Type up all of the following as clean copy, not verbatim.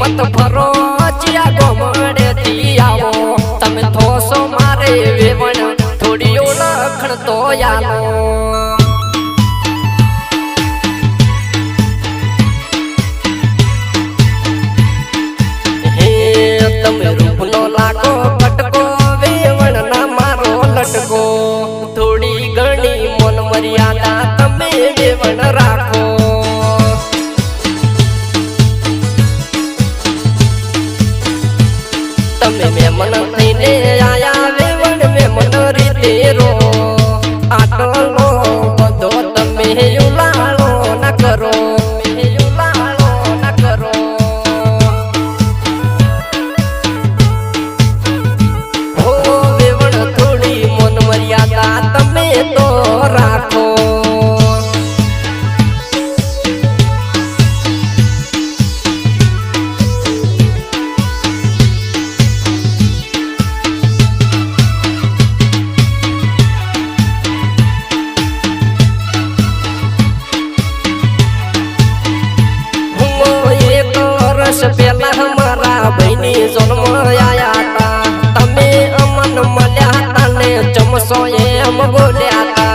मत भरो चिया गोमड़े दियावो तमे थोसो मारे वेवण थोड़ी ओळखण तो यालो हे तमे रूपनो लागो कटको वेवण ना मारो लटको थोड़ी घणी मन मर्यादा तमे वेवण राखो तमे मेमन थईने आया वेवण मेमन रीते रो आटलो बधो तमे उलाळो न करो उलाळो न करो हो वेवण थोड़ी मन मर्यादा तमे तो राखो पेला हमारा बहनी जन्म आया था तमे अमन मल्या था ने चमसो एम बोल्या था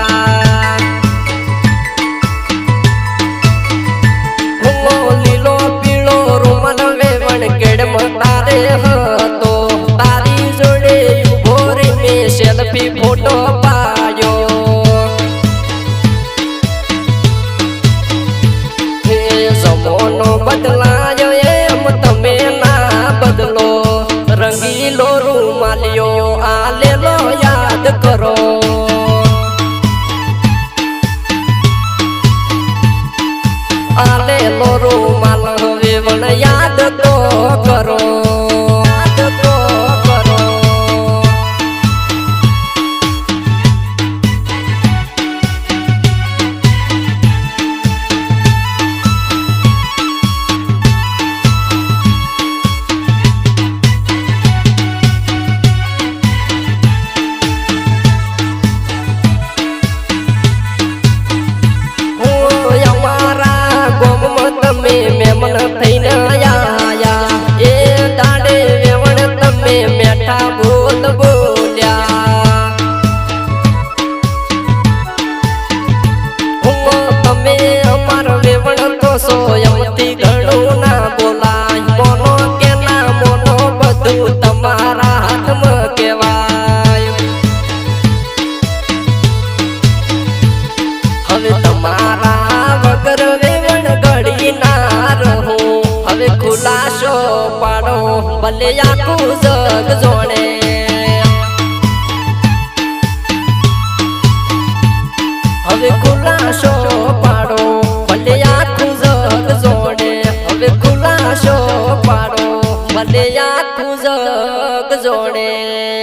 लीलो पीलो रुमन वेवण केडम तारे हतो तारी जोड़े भोरी में सेल्फी फोटो पायो हे जमानो बदलायो तमे ना बदलो रंगीलो रूमालियो आले लो याद करो आले लो रूमाल वेवण याद तो करो याद तो करो तमे मेमन थईने आया ए दाड़े वेवण तमे मेठा बोल बोल्या हो तमे अमर वेवण तो सोयमती घणो ना बोलाय मोनो के ना मोनो बधु तमारा हाथ में केवाय हवे तमारा वगर वेवण घड़ी ना रहो हवे खुलासो पाड़ो भले आखू जग जोड़े हवे खुलासो पाड़ो भले आखू जग जोड़े हवे खुलासो पाड़ो भले आखू जग जोड़े।